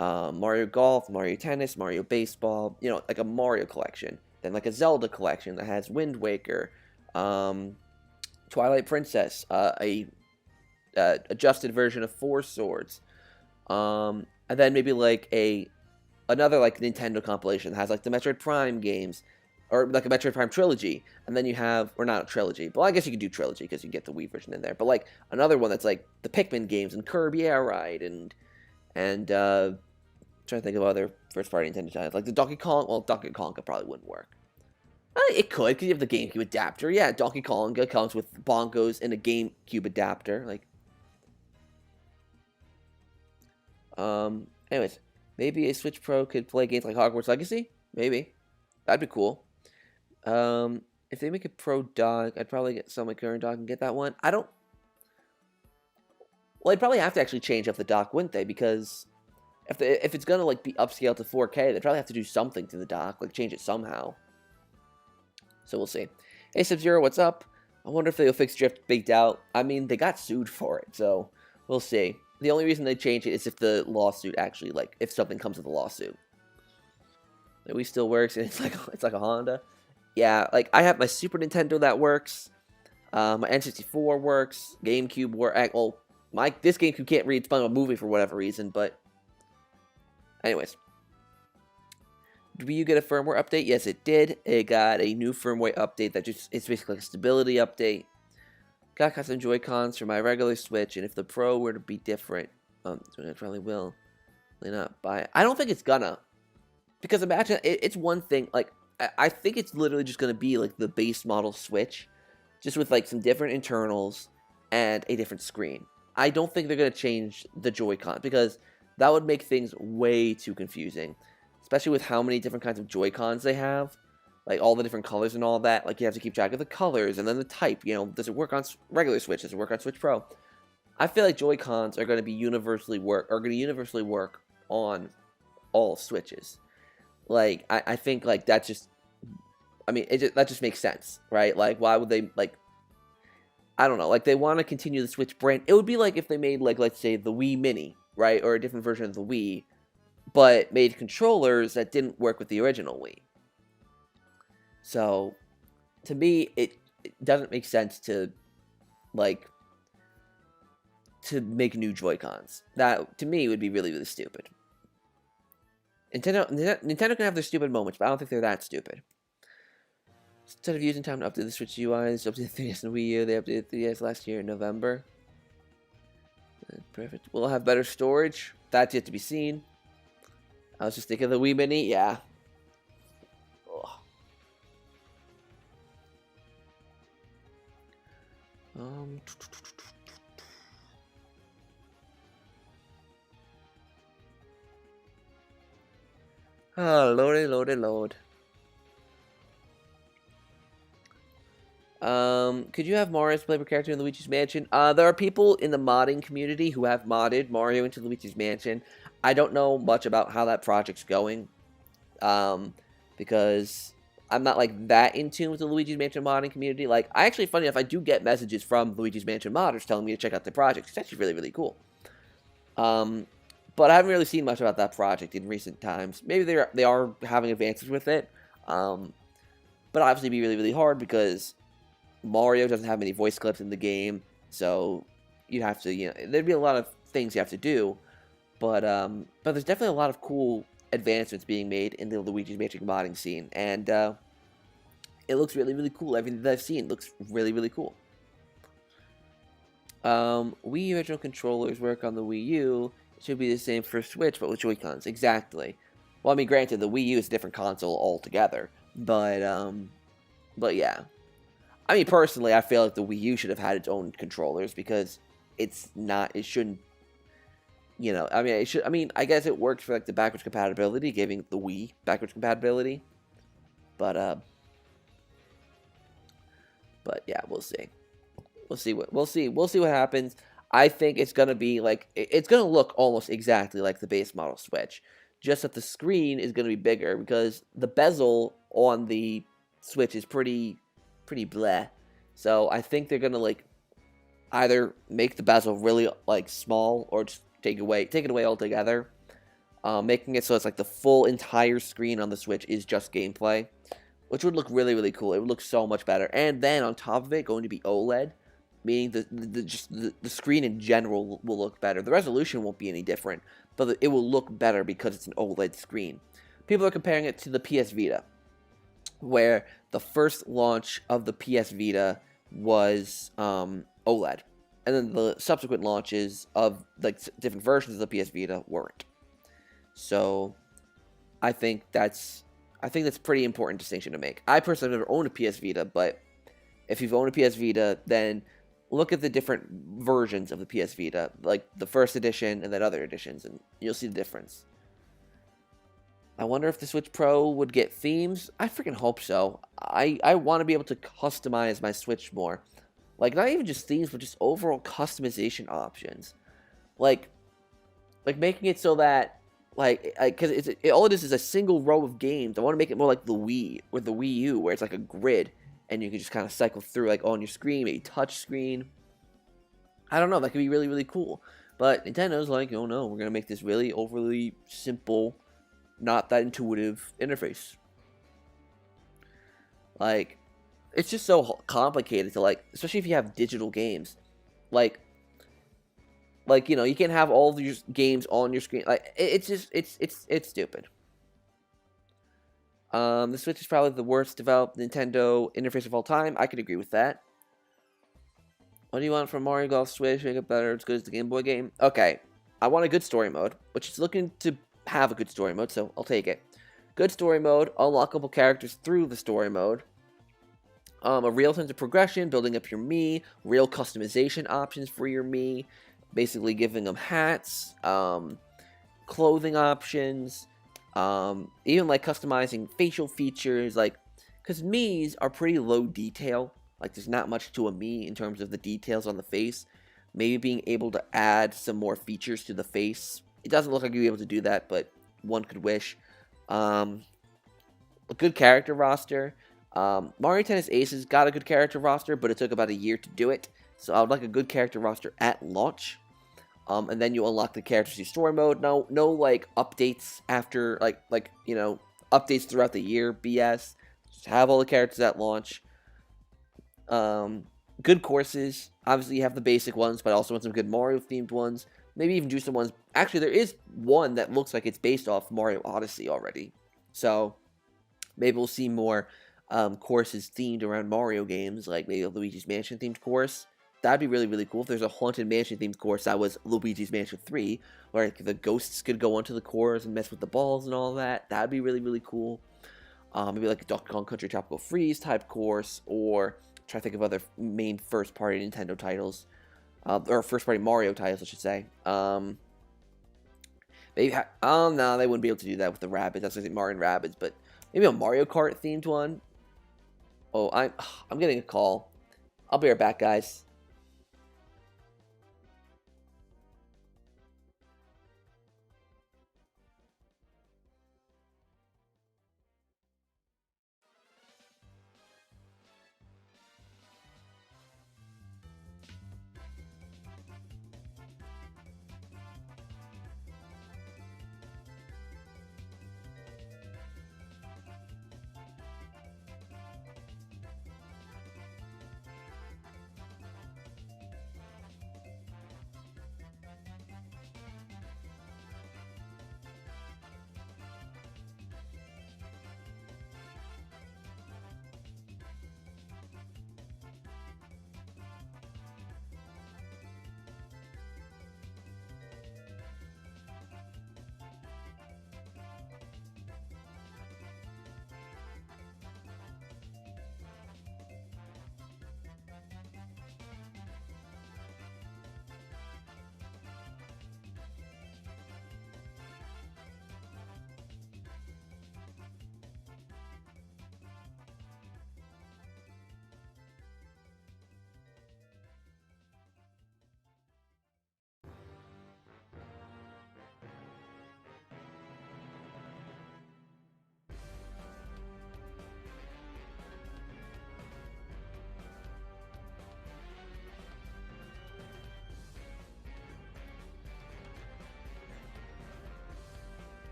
Mario Golf, Mario Tennis, Mario Baseball, you know, like a Mario collection. Then like a Zelda collection that has Wind Waker, Twilight Princess, a adjusted version of Four Swords, and then maybe like another like Nintendo compilation that has like the Metroid Prime games, or like a Metroid Prime trilogy, and then you have, or not a trilogy, but I guess you could do trilogy because you get the Wii version in there, but like another one that's like the Pikmin games and Kirby Air Ride and trying to think of other first-party Nintendo titles. Like the Donkey Kong. Well, Donkey Konga probably wouldn't work. It could, because you have the GameCube adapter. Yeah, Donkey Konga comes with bongos and a GameCube adapter. Like, anyways, maybe a Switch Pro could play games like Hogwarts Legacy. Maybe that'd be cool. If they make a Pro dock, I'd probably get some my current dock and get that one. I don't. Well, they'd probably have to actually change up the dock, wouldn't they? Because if it's gonna like be upscaled to 4K, they'd probably have to do something to the dock, like change it somehow. So we'll see. Hey, Sub-Zero, what's up? I wonder if they'll fix Drift Baked Out. I mean, they got sued for it, so we'll see. The only reason they change it is if the lawsuit actually, like, if something comes with the lawsuit. The Wii still works, and it's like a Honda. Yeah, like, I have my Super Nintendo that works. My N64 works. GameCube works. Well, this GameCube can't read SpongeBob Movie for whatever reason, but anyways. Did Wii U get a firmware update? Yes, it did. It got a new firmware update that it's basically like a stability update. Got custom Joy-Cons for my regular Switch, and if the Pro were to be different, I probably will. Probably not buy it. I don't think it's gonna. Because imagine, it's one thing, like, I think it's literally just gonna be like the base model Switch, just with like some different internals and a different screen. I don't think they're gonna change the Joy-Con, because that would make things way too confusing. Especially with how many different kinds of Joy-Cons they have. Like, all the different colors and all that. Like, you have to keep track of the colors, and then the type. You know, does it work on regular Switch? Does it work on Switch Pro? I feel like Joy-Cons are going to be universally work on all Switches. Like, I think, like, that's just... I mean, that just makes sense, right? Like, why would they, like... I don't know. Like, they want to continue the Switch brand. It would be like if they made, like, let's say, the Wii Mini, right? Or a different version of the Wii, but made controllers that didn't work with the original Wii. So, to me, it doesn't make sense to, like, to make new Joy-Cons. That, to me, would be really, really stupid. Nintendo can have their stupid moments, but I don't think they're that stupid. Instead of using time to update the Switch UIs, update the 3DS and Wii U, they updated the 3DS last year in November. Perfect. Will it have better storage? That's yet to be seen. I was just thinking of the Wii Mini, yeah. Ugh. Oh, load. Could you have Mario's playable character in Luigi's Mansion? There are people in the modding community who have modded Mario into Luigi's Mansion. I don't know much about how that project's going, because I'm not, like, that in tune with the Luigi's Mansion modding community. Like, funny enough, I do get messages from Luigi's Mansion modders telling me to check out the project. It's actually really, really cool. But I haven't really seen much about that project in recent times. Maybe they are having advances with it, but obviously it'd be really, really hard because Mario doesn't have many voice clips in the game, so you'd have to, you know, there'd be a lot of things you have to do, but there's definitely a lot of cool advancements being made in the Luigi's Mansion modding scene, and it looks really, really cool. Everything that I've seen looks really, really cool. Wii original controllers work on the Wii U. It should be the same for Switch, but with Joy-Cons. Exactly. Well, I mean, granted, the Wii U is a different console altogether, but yeah. I mean, personally, I feel like the Wii U should have had its own controllers, because it shouldn't, you know, I mean, I guess it works for, like, the backwards compatibility, giving the Wii backwards compatibility, but yeah, we'll see. We'll see what happens. I think it's gonna be like, it's gonna look almost exactly like the base model Switch, just that the screen is gonna be bigger, because the bezel on the Switch is pretty bleh. So I think they're gonna, like, either make the bezel really, like, small, or just take it away altogether, making it so it's like the full entire screen on the Switch is just gameplay, which would look really, really cool. It would look so much better. And then on top of it, going to be OLED, meaning the screen in general will look better. The resolution won't be any different, but it will look better because it's an OLED screen. People are comparing it to the PS Vita, where the first launch of the PS Vita was OLED, and then the subsequent launches of, like, different versions of the PS Vita weren't. So I think that's pretty important distinction to make. I personally have never owned a PS Vita, but if you've owned a PS Vita, then look at the different versions of the PS Vita, like the first edition and then other editions, and you'll see the difference. I wonder if the Switch Pro would get themes. I freaking hope so. I want to be able to customize my Switch more. Like, not even just themes, but just overall customization options. Like making it so that, because all it is a single row of games. I want to make it more like the Wii or the Wii U, where it's like a grid, and you can just kind of cycle through, like, on your screen, maybe touch screen. I don't know, that could be really, really cool. But Nintendo's like, oh no, we're going to make this really overly simple, not that intuitive interface. Like, it's just so complicated to, like, especially if you have digital games. Like, you know, you can't have all of your games on your screen. Like, it's just, it's stupid. The Switch is probably the worst developed Nintendo interface of all time. I could agree with that. What do you want from Mario Golf Switch? Make it better, as good as the Game Boy game? Okay, I want a good story mode, which is looking to have a good story mode, so I'll take it. Good story mode, unlockable characters through the story mode. A real sense of progression, building up your Mii, real customization options for your Mii, basically giving them hats, clothing options, even like customizing facial features, like, because Miis are pretty low detail. Like, there's not much to a Mii in terms of the details on the face. Maybe being able to add some more features to the face. It doesn't look like you'll be able to do that, but one could wish. A good character roster. Mario Tennis Aces got a good character roster, but it took about a year to do it. So I would like a good character roster at launch. And then you unlock the characters through story mode. No like updates after, like you know, updates throughout the year. BS. Just have all the characters at launch. Good courses. Obviously, you have the basic ones, but I also want some good Mario-themed ones. Maybe even do some ones. Actually, there is one that looks like it's based off Mario Odyssey already. So, maybe we'll see more courses themed around Mario games, like maybe a Luigi's Mansion-themed course. That'd be really, really cool if there's a Haunted Mansion-themed course that was Luigi's Mansion 3, where the ghosts could go onto the course and mess with the balls and all that. That'd be really, really cool. Maybe like a Donkey Kong Country Tropical Freeze type course, or try to think of other main first-party Nintendo titles, or first-party Mario titles, I should say. Maybe no, they wouldn't be able to do that with the Rabbids. That's like Mario and Rabbids, but maybe a Mario Kart themed one. Oh, I'm getting a call. I'll be right back, guys.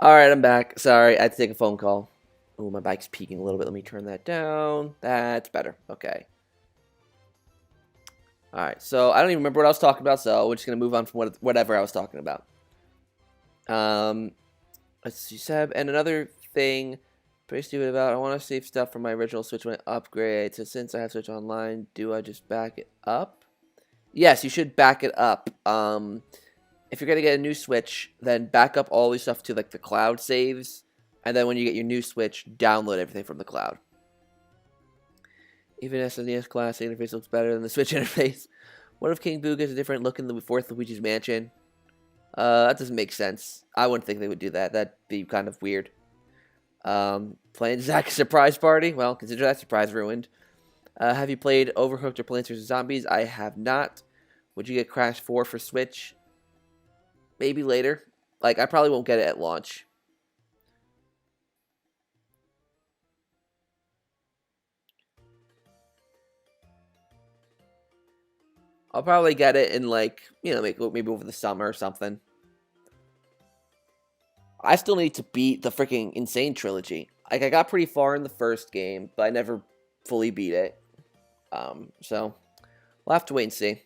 Alright, I'm back. Sorry, I had to take a phone call. Oh, my bike's peaking a little bit. Let me turn that down. That's better. Okay. Alright, so I don't even remember what I was talking about, so we're just going to move on from whatever I was talking about. Let's see, Seb. And another thing, pretty stupid about, I want to save stuff from my original Switch when I upgrade. So since I have Switch Online, do I just back it up? Yes, you should back it up. If you're going to get a new Switch, then back up all your stuff to, like, the cloud saves. And then when you get your new Switch, download everything from the cloud. Even SNES Classic interface looks better than the Switch interface. What if King Boo gets a different look in the fourth Luigi's Mansion? That doesn't make sense. I wouldn't think they would do that. That'd be kind of weird. Playing Zak's surprise party? Well, consider that surprise ruined. Have you played Overcooked or Plants vs. Zombies? I have not. Would you get Crash 4 for Switch? Maybe later. Like, I probably won't get it at launch. I'll probably get it in, like, you know, maybe over the summer or something. I still need to beat the freaking Insane Trilogy. Like, I got pretty far in the first game, but I never fully beat it. So, we'll have to wait and see.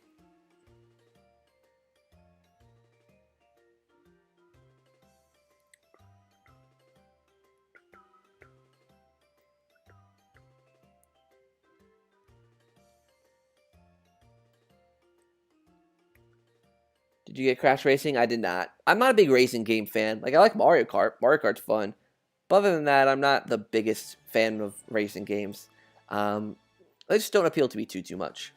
Did you get Crash Racing? I did not. I'm not a big racing game fan. Like, I like Mario Kart. Mario Kart's fun. But other than that, I'm not the biggest fan of racing games. They just don't appeal to me too much.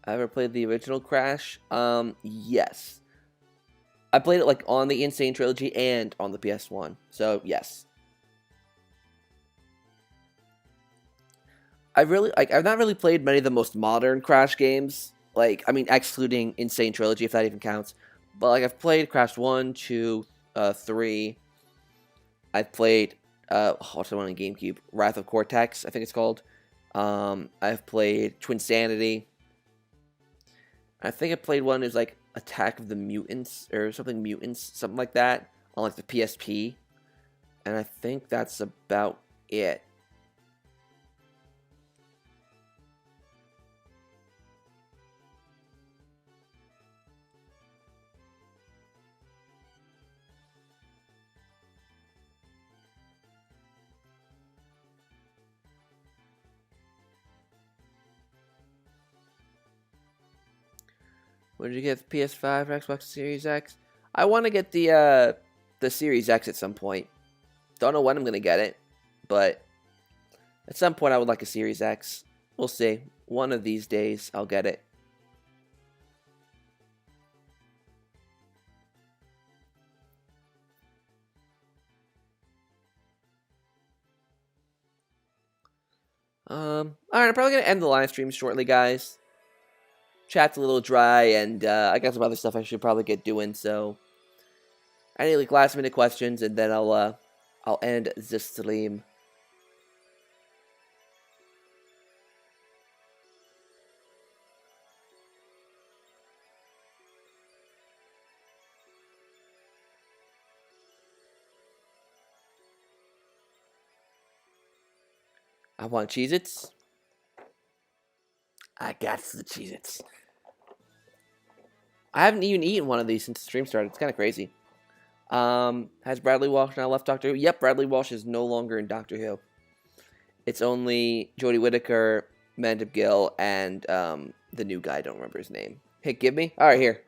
I ever played the original Crash? Yes. I played it, like, on the Insane Trilogy and on the PS1. So, yes. I've not really played many of the most modern Crash games. Like, I mean, excluding Insane Trilogy, if that even counts. But, like, I've played Crash 1, 2, 3. I've played, what's the one on GameCube? Wrath of Cortex, I think it's called. I've played Twinsanity. I think I played one that was, like, Attack of the Mutants, or something Mutants, something like that, on, like, the PSP. And I think that's about it. When did you get the PS5 or Xbox Series X? I want to get the Series X at some point. Don't know when I'm going to get it, but at some point I would like a Series X. We'll see. One of these days I'll get it. Alright, I'm probably going to end the live stream shortly, guys. Chat's a little dry, and I got some other stuff I should probably get doing, so any like last minute questions, and then I'll end the stream. I want Cheez-Its. I got the Cheez-Its. I haven't even eaten one of these since the stream started. It's kind of crazy. Has Bradley Walsh now left Doctor Who? Yep, Bradley Walsh is no longer in Doctor Who. It's only Jodie Whittaker, Mandip Gill, and the new guy. I don't remember his name. Hey, give me? Alright, here.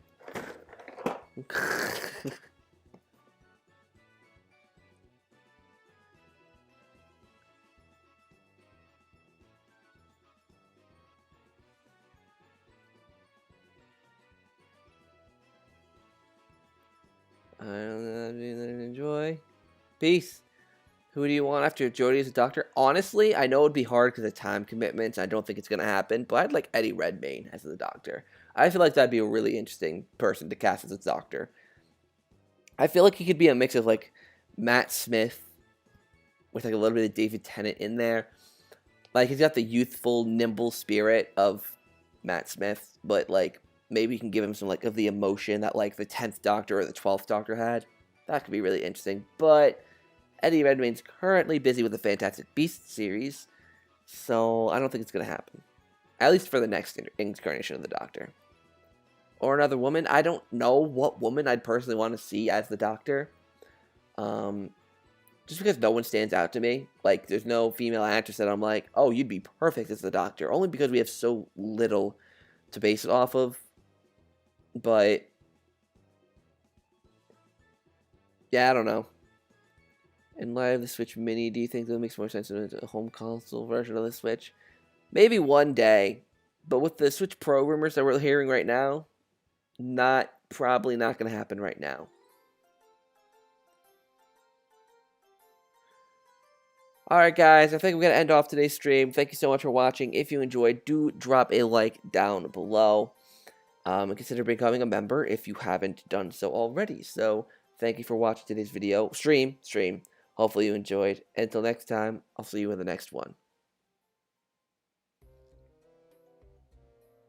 I don't know, enjoy. Peace. Who do you want after Jodie as a doctor? Honestly, I know it'd be hard because of time commitments. I don't think it's going to happen, but I'd like Eddie Redmayne as the doctor. I feel like that'd be a really interesting person to cast as a doctor. I feel like he could be a mix of like Matt Smith with like a little bit of David Tennant in there. Like, he's got the youthful, nimble spirit of Matt Smith, but, like, maybe you can give him some, like, of the emotion that, like, the 10th Doctor or the 12th Doctor had. That could be really interesting. But Eddie Redmayne's currently busy with the Fantastic Beasts series, so I don't think it's going to happen. At least for the next incarnation of the Doctor. Or another woman. I don't know what woman I'd personally want to see as the Doctor. Just because no one stands out to me. Like, there's no female actress that I'm like, oh, you'd be perfect as the Doctor. Only because we have so little to base it off of. But yeah, I don't know. In light of the Switch Mini, do you think that makes more sense than a home console version of the Switch? Maybe one day. But with the Switch Pro rumors that we're hearing right now, probably not going to happen right now. Alright guys, I think we're going to end off today's stream. Thank you so much for watching. If you enjoyed, do drop a like down below. And consider becoming a member if you haven't done so already. So, thank you for watching today's video. Stream. Hopefully you enjoyed. Until next time, I'll see you in the next one.